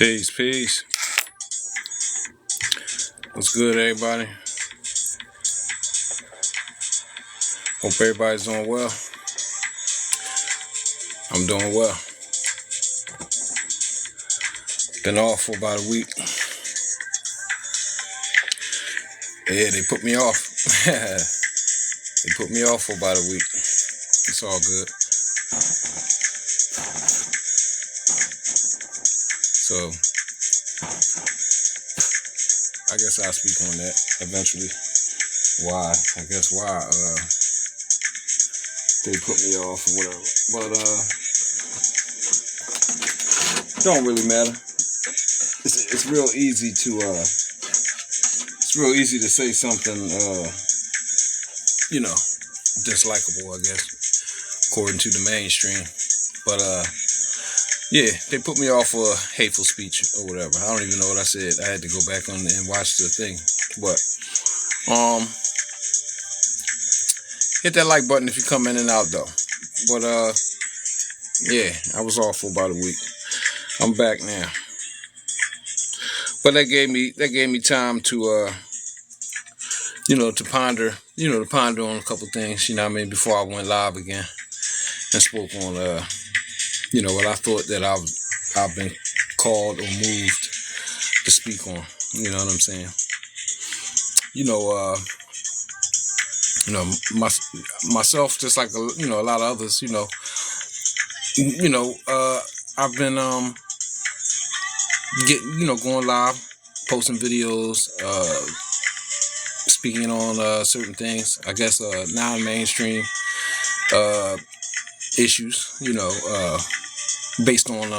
Peace, peace. What's good, everybody? Hope everybody's doing well. I'm doing well. Been off for about a week. Yeah, they put me off. They put me off for about a week. It's all good. So, I guess I'll speak on that eventually. Why they put me off or whatever. But, it don't really matter. It's real easy to say something, dislikable, I guess, according to the mainstream. But, yeah, they put me off for hateful speech or whatever. I don't even know what I said. I had to go back on and watch the thing. But, hit that like button if you come in and out though. But, yeah, I was off for about a week. I'm back now. But that gave me time to, to ponder on a couple things, before I went live again and spoke on, what I thought that I've been called or moved to speak on. You know what I'm saying? Myself, just like a lot of others. I've been going live, posting videos, speaking on certain things. I guess non-mainstream issues. Based on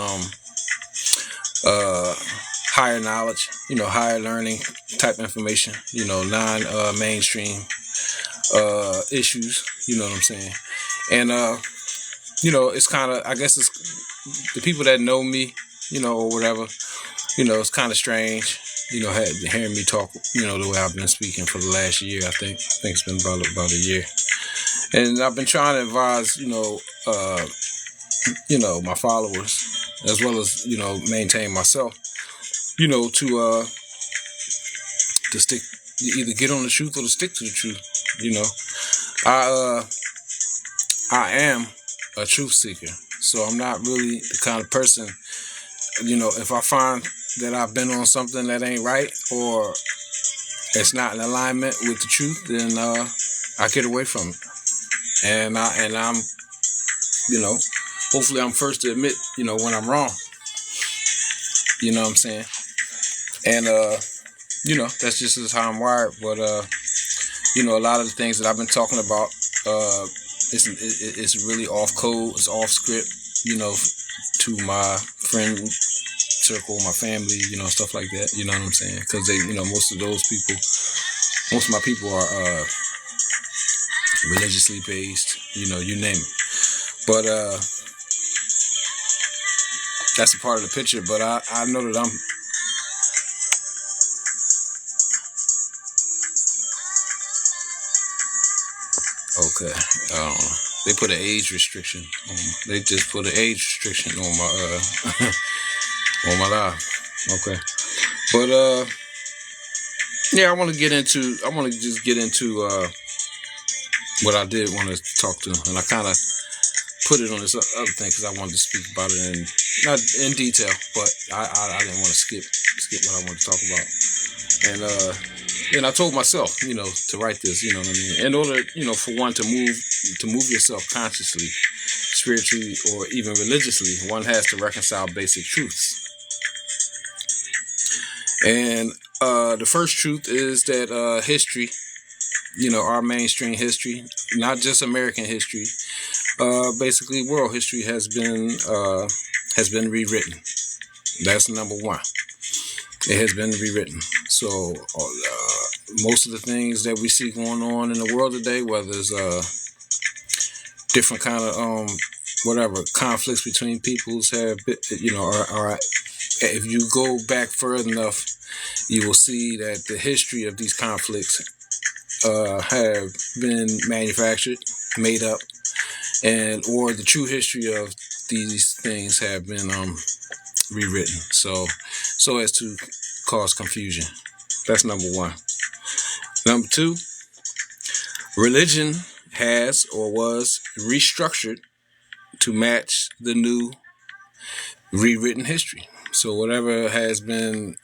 higher knowledge, higher learning type information. Non-mainstream issues. You know what I'm saying? And it's kind of, I guess it's the people that know me, or whatever. It's kind of strange, hearing me talk, the way I've been speaking for the last year. I think it's been about a year, and I've been trying to advise, my followers, as well as maintain myself, to stick, either get on the truth or to stick to the truth. I am a truth seeker, so I'm not really the kind of person, if I find that I've been on something that ain't right or it's not in alignment with the truth, then I get away from it. And I'm, hopefully I'm first to admit, when I'm wrong. You know what I'm saying? And that's just how I'm wired. But a lot of the things that I've been talking about, it's really off code, it's off script, to my friend circle, my family, stuff like that. You know what I'm saying? Because they, most of my people are religiously based, you name it. But that's a part of the picture. But I know that I'm. Okay. They put an age restriction on. They just put an age restriction on my on my live. Okay. But yeah, I want to just get into what I did want to talk to, and I kind of put it on this other thing because I wanted to speak about it not in detail, but I didn't want to skip what I wanted to talk about. And I told myself, to write this, you know what I mean? In order, for one to move yourself consciously, spiritually, or even religiously, one has to reconcile basic truths. And the first truth is that history, our mainstream history, not just American history, basically world history has been rewritten. That's number one. It has been rewritten. So most of the things that we see going on in the world today, whether it's different kind of conflicts between peoples, have are if you go back further enough, you will see that the history of these conflicts have been manufactured, made up, or the true history of these things have been rewritten so as to cause confusion. That's number one. Number two, religion has or was restructured to match the new rewritten history. So whatever has been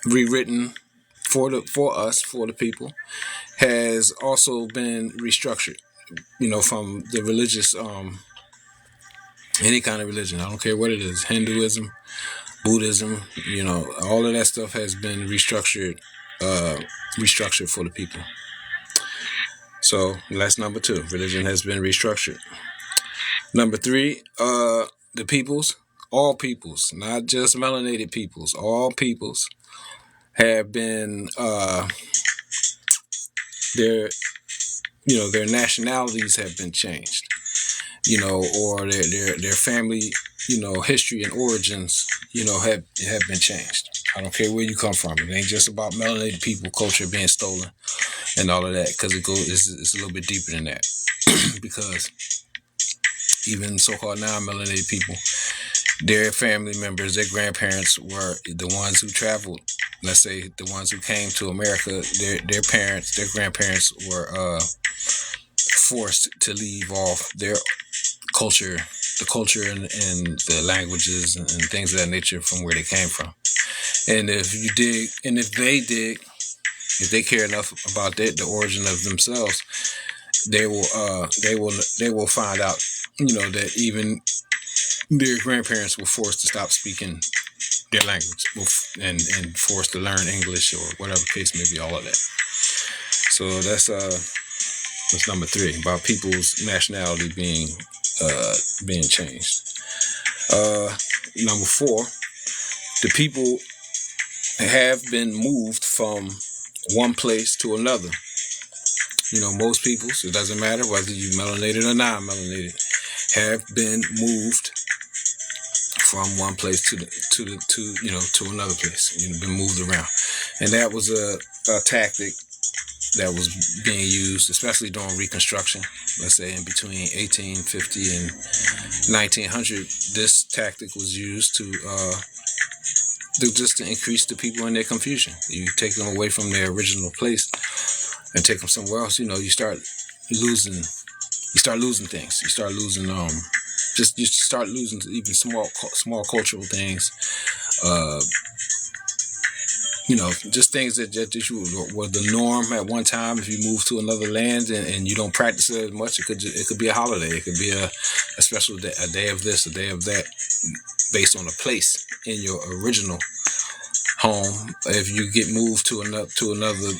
rewritten for the people, has also been restructured. From the religious, any kind of religion. I don't care what it is, Hinduism, Buddhism. All of that stuff has been restructured for the people. So that's number two. Religion has been restructured. Number three, the peoples, all peoples, not just melanated peoples, all peoples have been their nationalities have been changed, or their family, history and origins, have been changed. I don't care where you come from. It ain't just about melanated people culture being stolen and all of that, because it's a little bit deeper than that. Because even so-called non-melanated people, their family members, their grandparents were the ones who traveled. Let's say the ones who came to America, their parents, their grandparents were forced to leave off their culture, the culture and the languages and things of that nature from where they came from. And if they care enough about the origin of themselves, they will find out, that even their grandparents were forced to stop speaking their language and forced to learn English or whatever case may be, all of that. So that's number three, about people's nationality being changed. Number four, the people have been moved from one place to another. Most peoples, it doesn't matter whether you're melanated or non-melanated, have been moved from one place to another place. Been moved around, and that was a tactic that was being used, especially during Reconstruction. Let's say in between 1850 and 1900, this tactic was used to increase the people in their confusion. You take them away from their original place and take them somewhere else. You start losing things. You start losing you start losing even small cultural things. Just things that were the norm at one time. If you move to another land and you don't practice it as much, it could be a holiday. It could be a special day, a day of this, a day of that, based on a place in your original home. If you get moved to another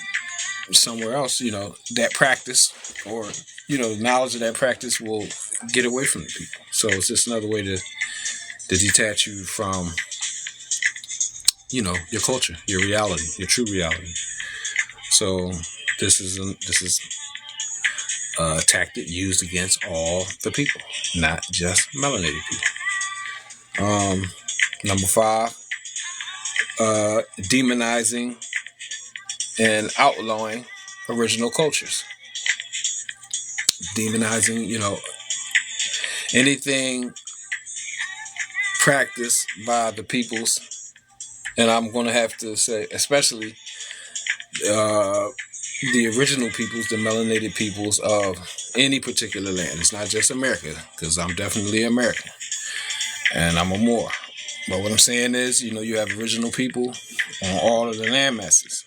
somewhere else, that practice or knowledge of that practice will get away from the people. So it's just another way to detach you from your culture, your reality, your true reality. So this is a tactic used against all the people, not just melanated people. Number five, demonizing and outlawing original cultures. Demonizing, anything practiced by the peoples, and I'm going to have to say, especially the original peoples, the melanated peoples of any particular land. It's not just America, because I'm definitely American, and I'm a Moor. But what I'm saying is, you have original people on all of the land masses,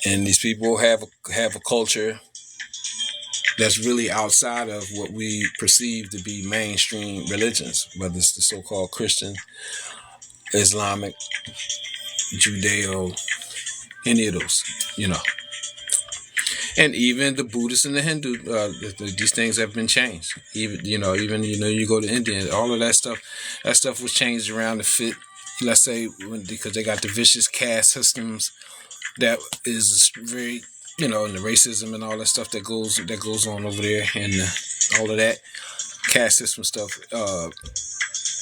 and these people have a culture that's really outside of what we perceive to be mainstream religions, whether it's the so-called Christian, Islamic, Judeo, any of those, and even the Buddhist and the Hindu. These things have been changed. Even you go to India, all of that stuff was changed around to fit. Let's say because they got the vicious caste systems that is very, and the racism and all that stuff that goes on over there, and all of that caste system stuff.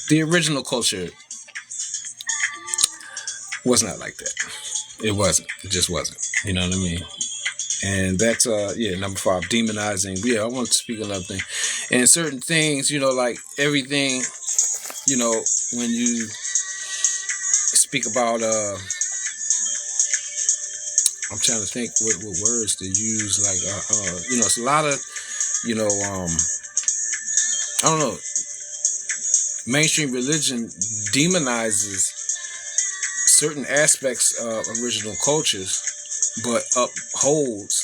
The original culture was not like that. It wasn't. It just wasn't. You know what I mean? And that's number 5, demonizing. Yeah, I want to speak another thing. And certain things, like everything, when you speak about I'm trying to think what words to use, like it's a lot of, I don't know, mainstream religion demonizes certain aspects of original cultures, but upholds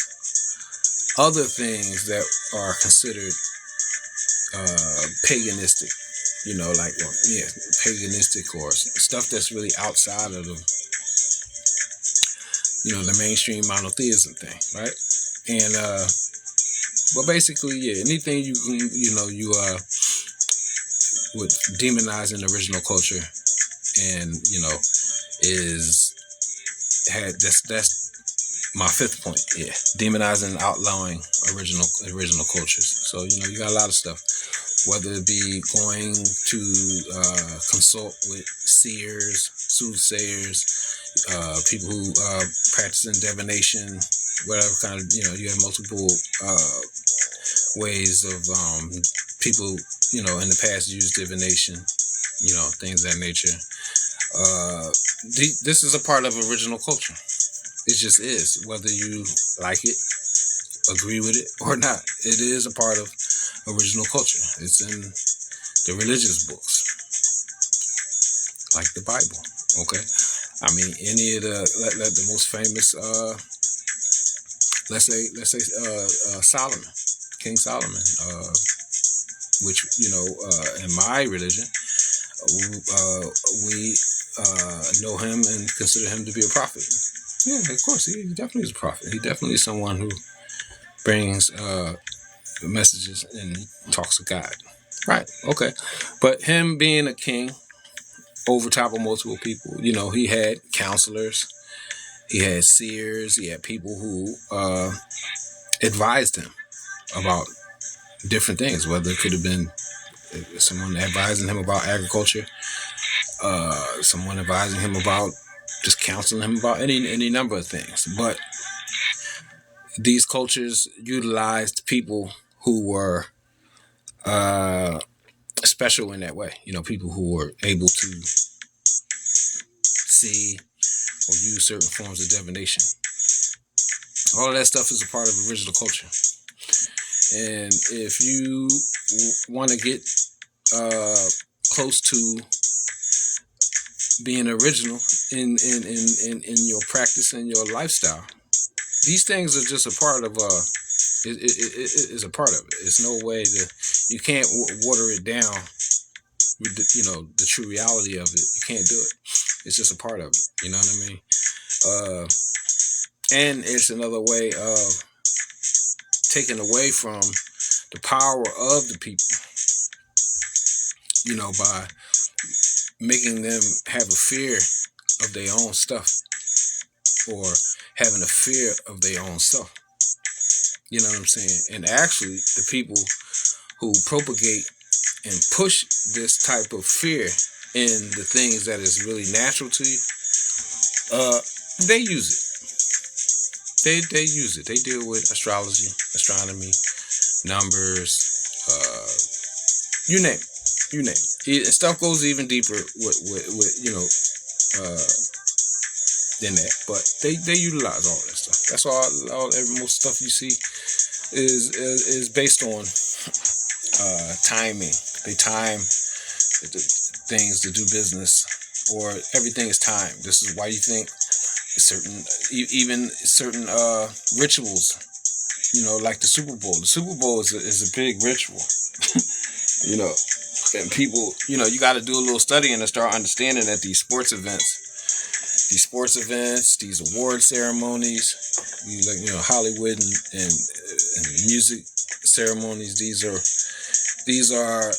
other things that are considered paganistic, paganistic, or stuff that's really outside of the mainstream monotheism thing, right? And but basically, anything you can, you would demonize an original culture, and is that's my 5th point. Yeah, demonizing and outlawing original cultures. So you got a lot of stuff, whether it be going to consult with seers, soothsayers, people who practice in divination, whatever kind of, you have multiple ways of people, in the past use divination, things of that nature. This is a part of original culture. It just is, whether you like it, agree with it or not. It is a part of original culture. It's in the religious books, like the Bible. Okay, I mean, any of the most famous, let's say Solomon, King Solomon, which in my religion, we know him and consider him to be a prophet. Yeah, of course, he definitely is a prophet. He definitely is someone who brings messages and talks to God. Right. Okay. But him being a king over top of multiple people, he had counselors, he had seers, he had people who advised him about different things, whether it could have been someone advising him about agriculture, someone advising him about just counseling him about any number of things. But these cultures utilized people who were special in that way. People who were able to see or use certain forms of divination. All of that stuff is a part of original culture. And if you want to get close to being original in your practice and your lifestyle, these things are just a part of it is a part of it. It's no way you can't water it down with the true reality of it. You can't do it. It's just a part of it. You know what I mean? And it's another way of taking away from the power of the people, by making them have a fear of their own stuff, or having a fear of their own stuff. You know what I'm saying? And actually, the people who propagate and push this type of fear in the things that is really natural to you, they use it. They use it. They deal with astrology, astronomy, numbers, you name it. You name it. Stuff goes even deeper with than that. But they utilize all that stuff. That's all most stuff you see is based on timing. They time the things to do business, or everything is timed. This is why you think even certain rituals, like the Super Bowl. The Super Bowl is a big ritual, and people, you got to do a little studying to start understanding that these sports events, these award ceremonies, Hollywood and music ceremonies, these are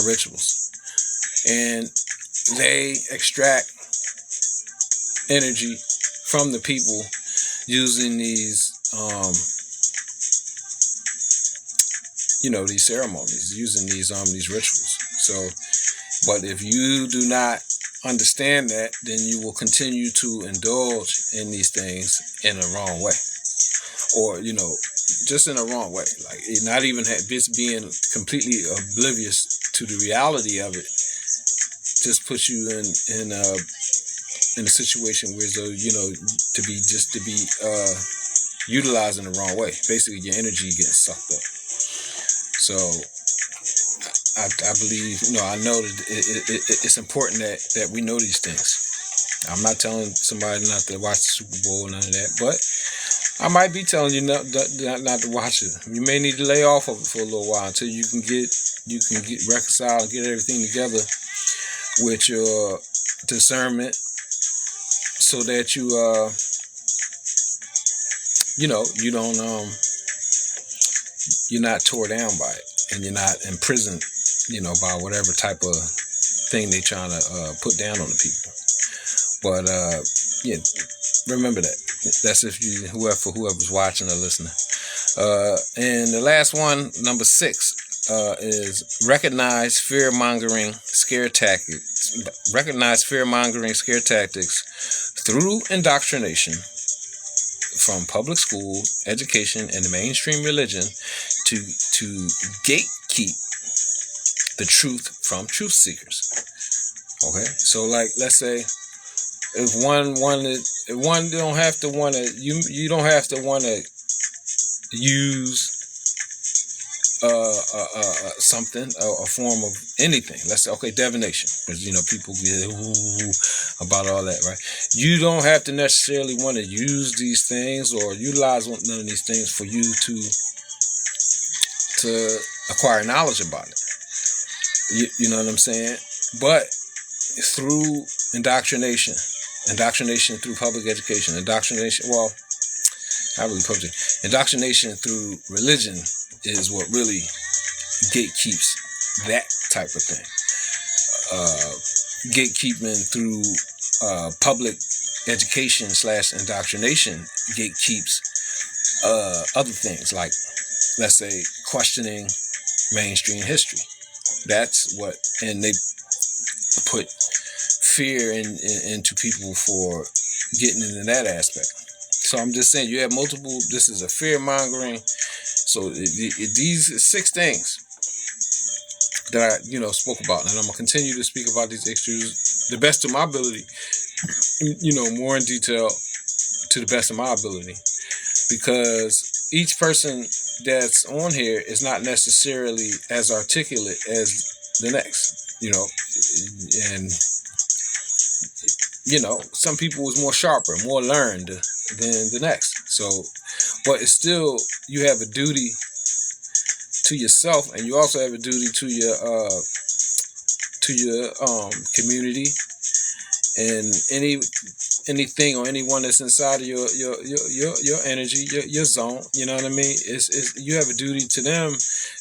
rituals, and they extract energy from the people using these these ceremonies, using these rituals. So, but if you do not understand that, then you will continue to indulge in these things in a wrong way, or just in a wrong way. Like not even just being completely oblivious to the reality of it, just puts you in a situation where to be utilized in the wrong way. Basically, your energy getting sucked up. So I believe, I know that it's important that we know these things. I'm not telling somebody not to watch the Super Bowl or none of that, but I might be telling you not to watch it. You may need to lay off of it for a little while until you can get reconciled and get everything together with your discernment, so that you you don't you're not tore down by it, and you're not imprisoned by whatever type of thing they trying to put down on the people. But yeah, remember that. That's if you whoever's watching or listening. And the last one, number 6, is recognize fear-mongering scare tactics. Recognize fear-mongering scare tactics through indoctrination from public school education and the mainstream religion to gatekeep the truth from truth seekers. Okay, so like let's say if one don't have to want to you don't have to want to use something, a form of anything. Let's say, okay, divination, because people get about all that, right? You don't have to necessarily want to use these things or utilize none of these things for you to acquire knowledge about it. You know what I'm saying? But through indoctrination through public education, indoctrination through religion is what really gatekeeps that type of thing. Gatekeeping through public education / indoctrination gatekeeps other things, like let's say questioning mainstream history. That's what, and they put fear into people for getting into that aspect. So I'm just saying, you have multiple. This is a fear mongering. So these 6 things that I spoke about, and I'm gonna continue to speak about these issues the best of my ability. More in detail to the best of my ability, because each person that's on here is not necessarily as articulate as the next. And some people is more sharper, more learned than the next. So, but it's still, you have a duty to yourself, and you also have a duty to your community, and anything or anyone that's inside of your energy, your zone. You know what I mean? It's you have a duty to them,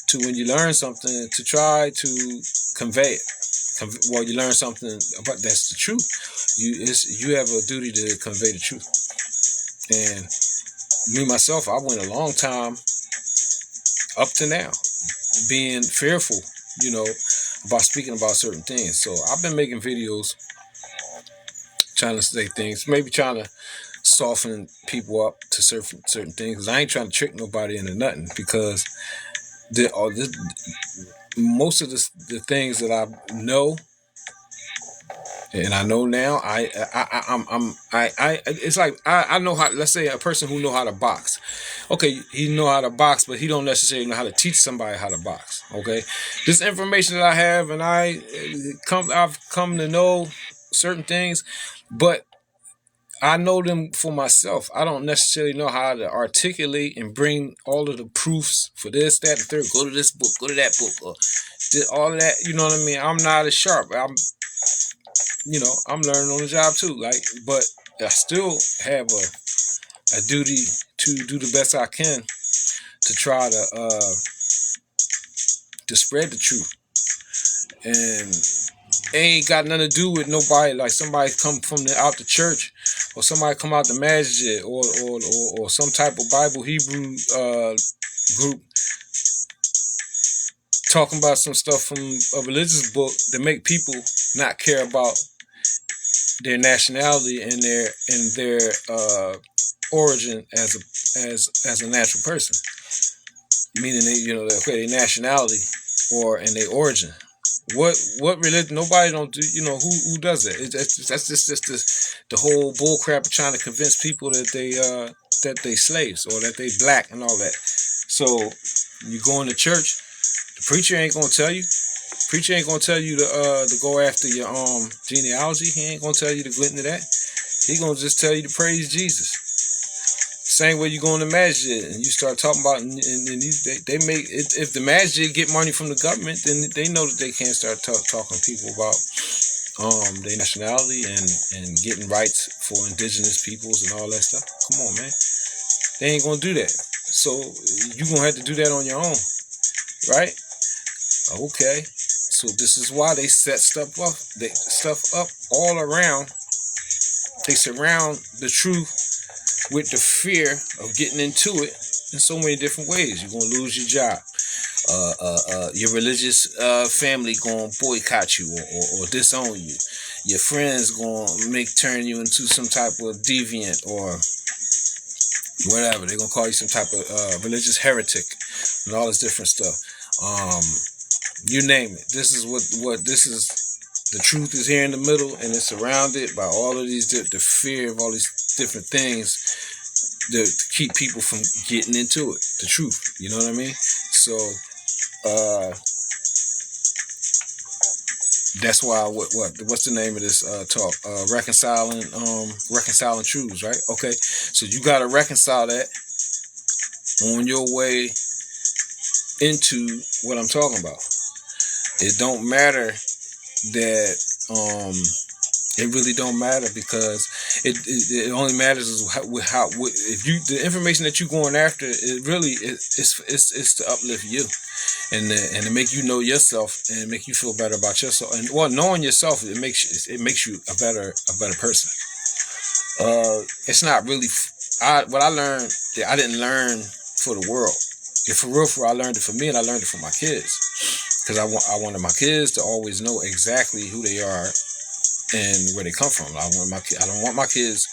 to when you learn something, to try to convey it. Well, you learn something about that's the truth. You have a duty to convey the truth. And me myself, I went a long time up to now being fearful, about speaking about certain things. So I've been making videos trying to say things, maybe trying to soften people up to certain things, because I ain't trying to trick nobody into nothing, because most of the things that I know, and I know now, it's like I know how. Let's say a person who know how to box. Okay, he know how to box, but he don't necessarily know how to teach somebody how to box. Okay, this information that I have, and I've come to know certain things, but I know them for myself. I don't necessarily know how to articulate and bring all of the proofs for this, that, and third. Go to this book, go to that book, or all of that. You know what I mean? I'm not as sharp. I'm learning on the job too. But I still have a duty to do the best I can to try to spread the truth. And it ain't got nothing to do with nobody, like somebody come from out the church, or somebody come out the masjid, or some type of Bible Hebrew group talking about some stuff from a religious book that make people not care about their nationality and their origin as a natural person, meaning their nationality or and their origin. What religion? Nobody don't do. Who does that? That's just the whole bull crap of trying to convince people that they slaves or that they black and all that. So you go into church, the preacher ain't gonna tell you. Preacher ain't gonna tell you to go after your genealogy. He ain't gonna tell you to go into that. He gonna just tell you to praise Jesus. Same way you go in the masjid and you start talking about, and they make it, if the masjid get money from the government, then they know that they can't start talking to people about their nationality and getting rights for indigenous peoples and all that stuff. Come on, man, they ain't gonna do that. So you gonna have to do that on your own, right? Okay. So this is why they set stuff up all around. They surround the truth with the fear of getting into it in so many different ways. You're gonna lose your job. Your religious family gonna boycott you or disown you. Your friends gonna turn you into some type of deviant or whatever. They're gonna call you some type of religious heretic and all this different stuff. You name it. This is what this is. The truth is here in the middle, and it's surrounded by all of these the fear of all these different things to keep people from getting into it. The truth, you know what I mean? So that's why what's the name of this talk? Reconciling truths, right? Okay, so you got to reconcile that on your way into what I'm talking about. It don't matter that it really don't matter, because it only matters is if you the information that you're going after, it really it's to uplift you and to make you know yourself and make you feel better about yourself. And knowing yourself, it makes you a better person. It's not really what I learned. I didn't learn for the world. For real, I learned it for me, and I learned it for my kids. Because I wanted my kids to always know exactly who they are and where they come from. I don't want my kids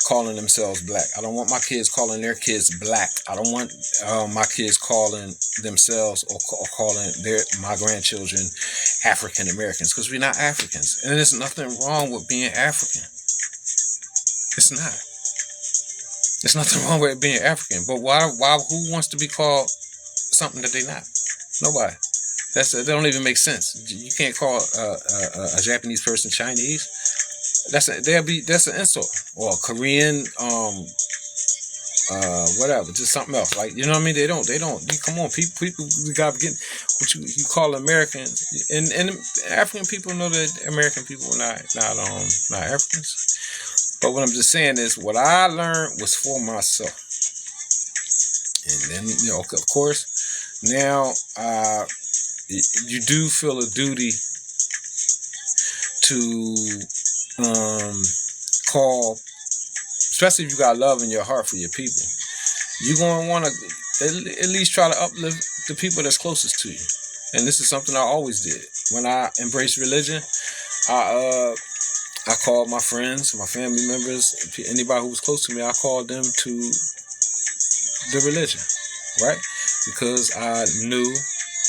calling themselves black. I don't want my kids calling their kids black. I don't want my kids calling themselves or calling my grandchildren African Americans, because we're not Africans. And there's nothing wrong with being African. It's not. There's nothing wrong with being African. But why? Who wants to be called something that they're not? Nobody. That don't even make sense. You can't call a Japanese person Chinese. That's an insult. Or Korean, whatever, just something else. Like, you know what I mean? They don't. You come on, people we got to get what you call Americans, and African people know that American people are not Africans. But what I'm just saying is, what I learned was for myself, and then of course, now you do feel a duty to call, especially if you got love in your heart for your people. You're going to want to at least try to uplift the people that's closest to you. And this is something I always did. When I embraced religion, I called my friends, my family members, anybody who was close to me, I called them to the religion, right? Because I knew,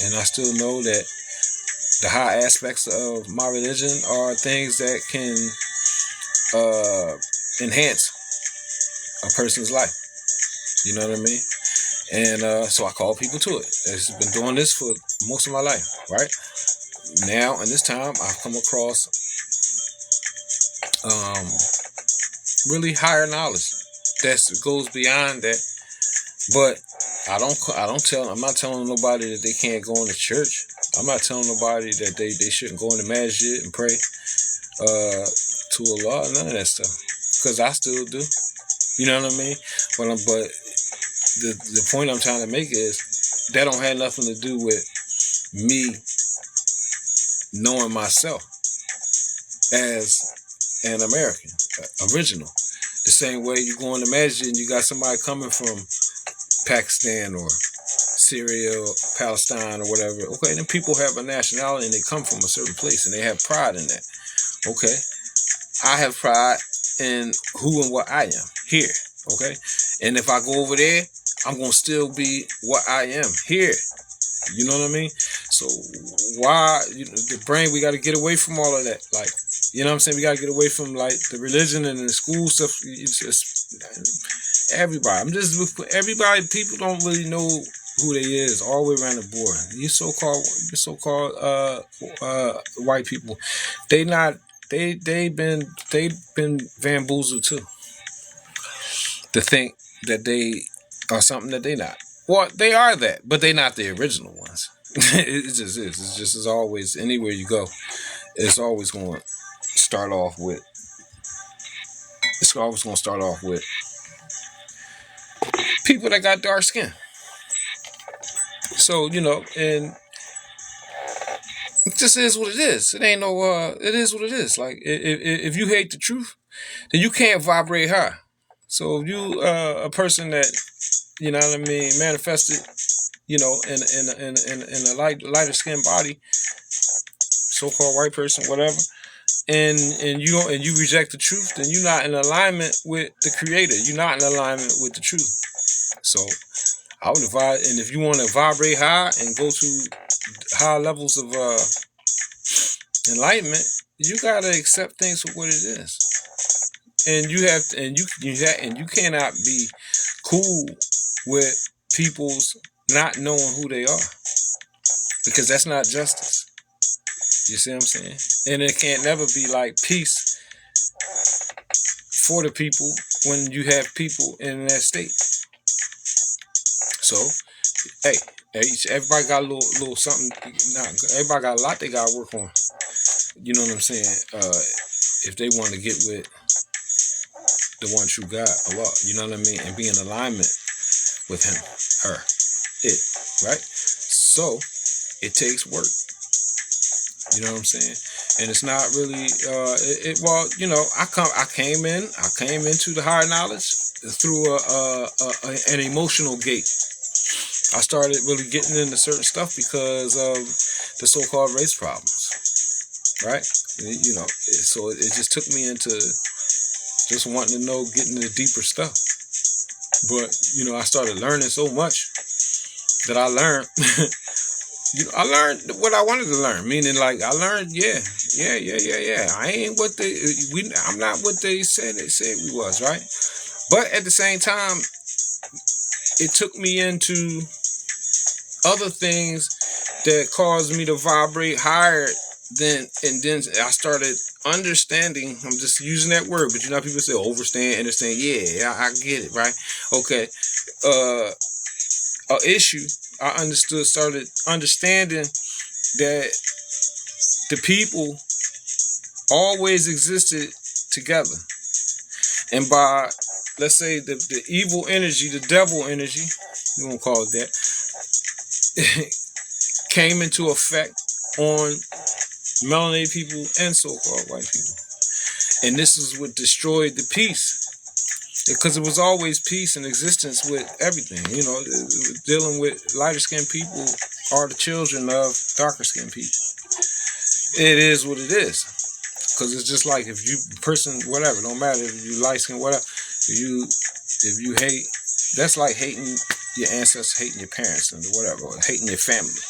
and I still know, that the high aspects of my religion are things that can enhance a person's life. You know what I mean? And so I call people to it. I've been doing this for most of my life, right? Now, in this time, I've come across really higher knowledge that goes beyond that. But I'm not telling nobody that they can't go into church. I'm not telling nobody that they shouldn't go into masjid and pray to Allah, none of that stuff. Because I still do. You know what I mean? But the point I'm trying to make is that don't have nothing to do with me knowing myself as an American, original. The same way you go in the masjid and you got somebody coming from Pakistan or Syria or Palestine or whatever. Okay, then people have a nationality and they come from a certain place and they have pride in that. Okay, I have pride in who and what I am here. Okay, and if I go over there, I'm gonna still be what I am here. You know what I mean? So why, the brain, we got to get away from all of that. Like, you know what I'm saying? We got to get away from like the religion and the school stuff. It's just everybody. Everybody. People don't really know who they is all the way around the board. These so-called white people, they not. They've been bamboozled too to think that they are something that they not. Well, they are that, but they not the original ones. It just is. It's just as always, anywhere you go, it's always going to start off with. It's always going to start off with people that got dark skin. So and it just is what it is. It ain't no. It is what it is. Like if you hate the truth, then you can't vibrate high. So if you a person that what I mean, manifested, in a lighter skin body, so-called white person, whatever, and you don't, and you reject the truth, then you're not in alignment with the creator. You're not in alignment with the truth. So I would advise, and if you want to vibrate high and go to high levels of enlightenment, you gotta accept things for what it is. And you have to, and you cannot be cool with people's not knowing who they are, because that's not justice. You see what I'm saying? And it can't never be like peace for the people when you have people in that state. So, hey, everybody got a little something. Everybody got a lot they got to work on. You know what I'm saying? If they want to get with the one true God, Allah, you know what I mean, and be in alignment with Him, her, it, right? So it takes work. You know what I'm saying? And it's not really I came into the higher knowledge through an emotional gate. I started really getting into certain stuff because of the so-called race problems, right? So it just took me into just wanting to know, getting into deeper stuff. But I started learning so much that I learned. I learned what I wanted to learn. Meaning, like, I learned, yeah. I ain't what I'm not what they said we was, right? But at the same time, it took me into other things that caused me to vibrate higher and then I started understanding. I'm just using that word, but people say overstand, understand. Yeah, I get it, right? Okay. An issue I started understanding that the people always existed together, and by, let's say, the evil energy, the devil energy, we're gonna call it that, came into effect on melanated people and so-called white people, and this is what destroyed the peace, because it was always peace in existence with everything. Dealing with lighter skinned people are the children of darker skinned people. It is what it is. Because it's just like, if you person, whatever, don't matter if you light skin, whatever, if you hate, that's like hating your ancestors, hating your parents, and whatever, or hating your family.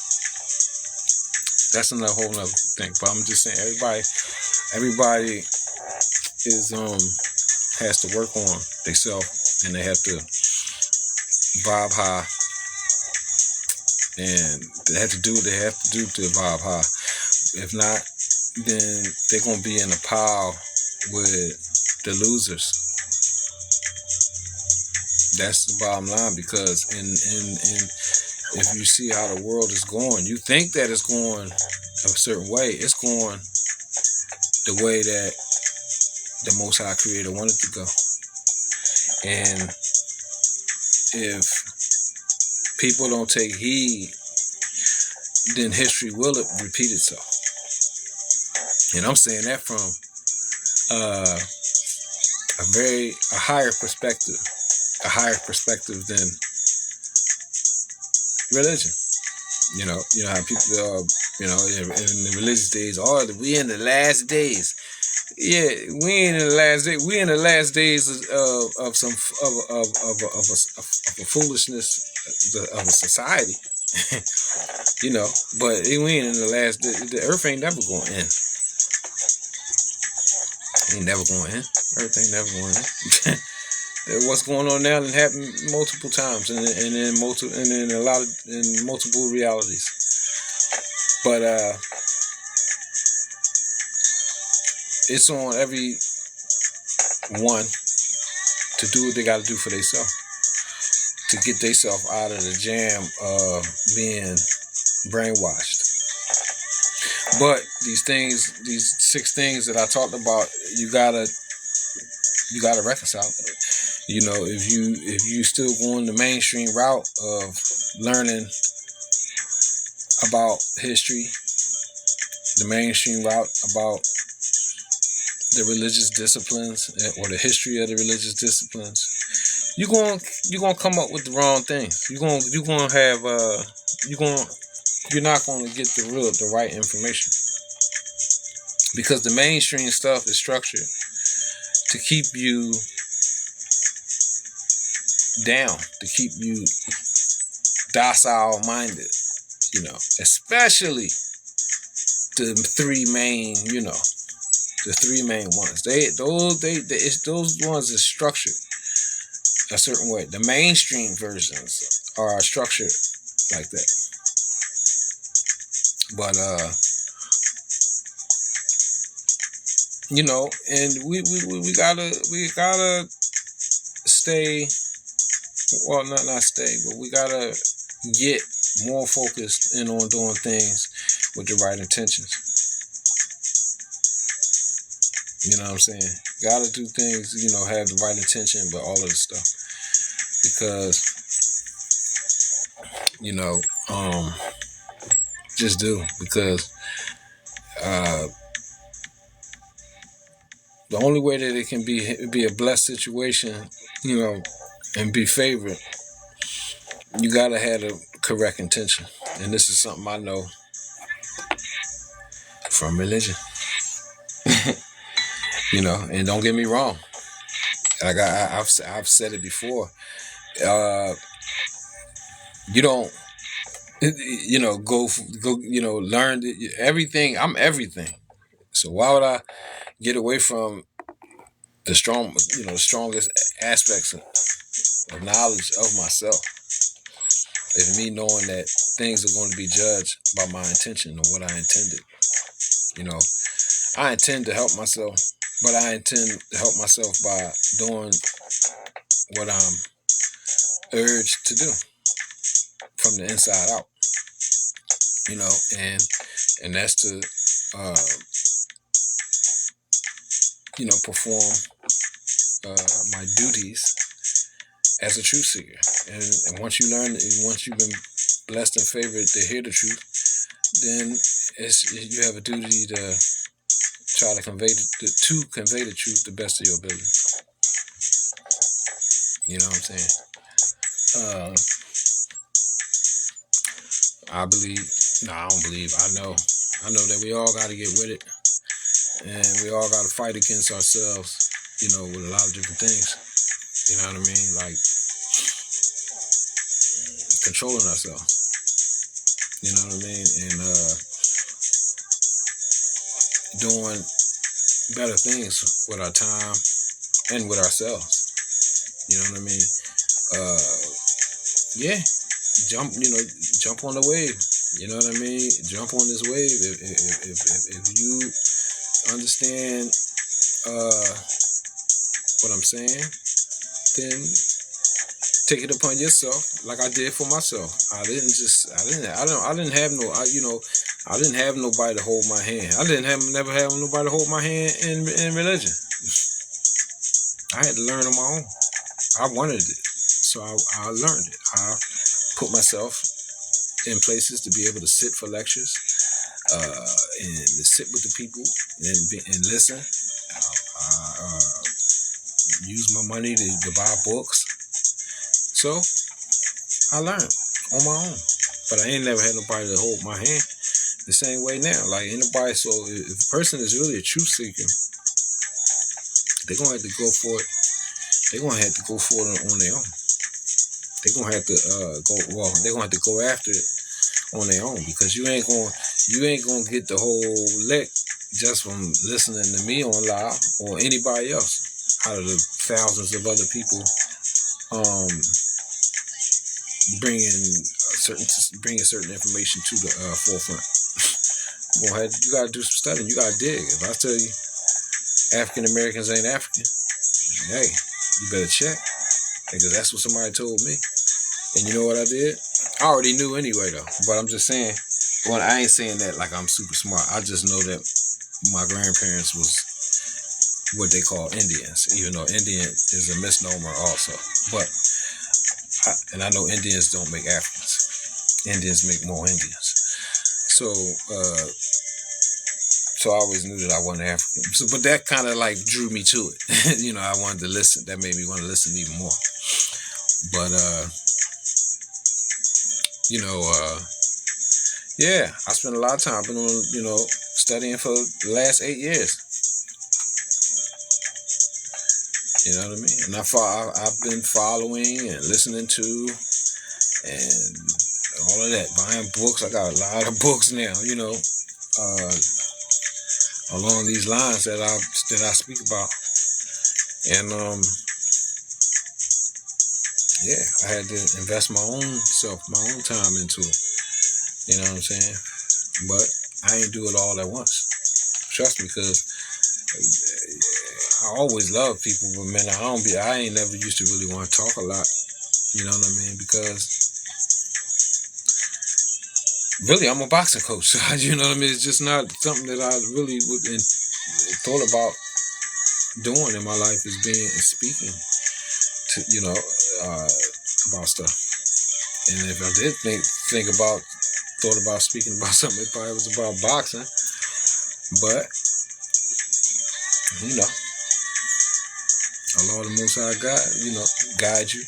That's another whole other thing. But I'm just saying, everybody is has to work on themselves, and they have to vibe high, and they have to do what they have to do to vibe high. If not, then they're gonna be in a pile with the losers. That's the bottom line, because in if you see how the world is going, you think that it's going a certain way. It's going the way that the Most High Creator wanted to go. And if people don't take heed, then history will repeat itself. And I'm saying that from a higher perspective than religion. How people in the religious days, we in the last days. Yeah, we ain't in the last day. We in the last days of some of a foolishness of a society, you know. But we ain't in the last. The earth ain't never going to end. Ain't never going to end. Earth ain't never going to end. What's going on now and happened multiple times, and in a lot of in multiple realities. But it's on every one to do what they got to do for themselves, to get themselves out of the jam of being brainwashed. But these 6 things that I talked about, you gotta reconcile. You know, if you still going the mainstream route of learning about history, the mainstream route about the religious disciplines or the history of the religious disciplines, you're gonna come up with the wrong things. You're not gonna get the right information, because the mainstream stuff is structured to keep you down, to keep you docile minded, you know, especially the 3 main, the 3 main ones. Those ones is structured a certain way. The mainstream versions are structured like that. But you know, and we gotta stay, well, not stay, but we gotta get more focused in on doing things with the right intentions. You know what I'm saying? Gotta do things, have the right intention, but all of this stuff. Because, just do. Because the only way that it can be a blessed situation, and be favored, you gotta have the correct intention. And this is something I know from religion. And don't get me wrong. Like I've said it before. You don't, go, learn everything. I'm everything. So why would I get away from the strongest aspects of knowledge of myself? If me knowing that things are going to be judged by my intention or what I intended. I intend to help myself, but I intend to help myself by doing what I'm urged to do from the inside out. And that's to perform my duties as a truth seeker. And once you've been blessed and favored to hear the truth, then you have a duty to try to convey the truth the best of your ability. You know what I'm saying? I know that we all got to get with it, and we all got to fight against ourselves, with a lot of different things. You know what I mean? Like controlling ourselves. You know what I mean? And doing better things with our time and with ourselves. You know what I mean? Jump on the wave. You know what I mean? Jump on this wave. If you understand what I'm saying, then take it upon yourself, like I did for myself. I didn't have nobody to hold my hand. Never have nobody to hold my hand in religion. I had to learn on my own. I wanted it, so I learned it. I put myself in places to be able to sit for lectures, and to sit with the people and listen. Use my money to buy books. So I learned on my own, but I ain't never had nobody to hold my hand. The same way now, like anybody. So if a person is really a truth seeker, they're gonna have to go for it. They're gonna have to go for it on their own. They're gonna have to they're gonna have to go after it on their own, because you ain't gonna get the whole lick just from listening to me on live or anybody else out of the thousands of other people bringing certain information to the forefront. You gotta do some studying. You gotta dig. If I tell you African Americans ain't African, hey, you better check, because that's what somebody told me. And you know what I did? I already knew anyway, though. But I'm just saying, well, I ain't saying that like I'm super smart. I just know that my grandparents was what they call Indians, even though Indian is a misnomer also. But I know Indians don't make Africans. Indians make more Indians. So I always knew that I wasn't African. So, but that kind of like drew me to it. You know, I wanted to listen. That made me want to listen even more. But yeah, I spent a lot of time. I've been on, studying for the last 8 years. You know what I mean? And I've been following and listening to and all of that, buying books. I got a lot of books now, along these lines that I speak about. And yeah, I had to invest my own time into it. You know what I'm saying? But I ain't do it all at once. Trust me, because I always love people, but man, I ain't never used to really want to talk a lot. You know what I mean? Because really, I'm a boxing coach. So, you know what I mean? It's just not something that I really thought about doing in my life, is speaking to, about stuff. And if I did thought about speaking about something, it probably was about boxing. But, Allah, the Most High God, guide you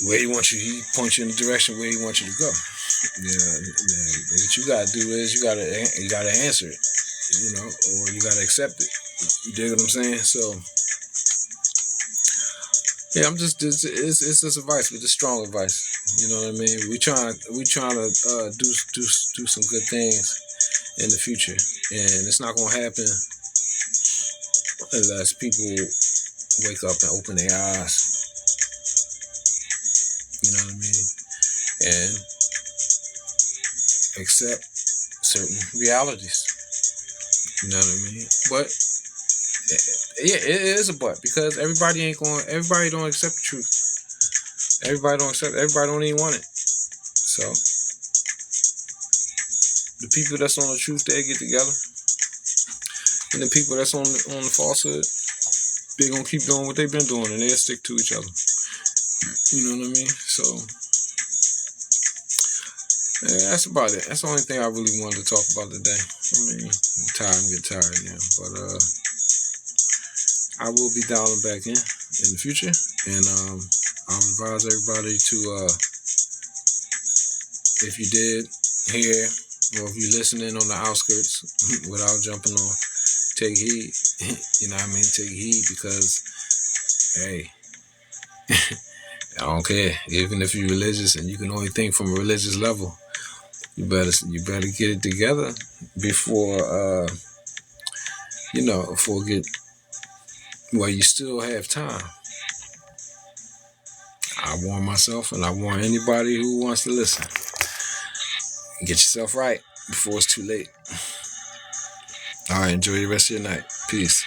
where He wants you. He points you in the direction where He wants you to go. Yeah, what you gotta do is you gotta answer it, or you gotta accept it. You dig what I'm saying? So, yeah, it's just advice, but it's strong advice. You know what I mean? We trying to do some good things in the future, and it's not gonna happen unless people wake up and open their eyes. You know what I mean? And accept certain realities. You know what I mean? But yeah, it is a but, because everybody don't accept the truth. Everybody don't even want it. So the people that's on the truth, they get together. And the people that's on the falsehood, they're gonna keep doing what they've been doing, and they'll stick to each other. You know what I mean? So yeah, that's about it. That's the only thing I really wanted to talk about today. I mean, I'm getting tired now. But I will be dialing back in the future, and I'll advise everybody to if you did hear, or if you're listening on the outskirts without jumping on, take heed. You know what I mean? Take heed, because hey, I don't care. Even if you're religious and you can only think from a religious level, you better get it together before you still have time. I warn myself, and I warn anybody who wants to listen. Get yourself right before it's too late. All right, enjoy the rest of your night. Peace.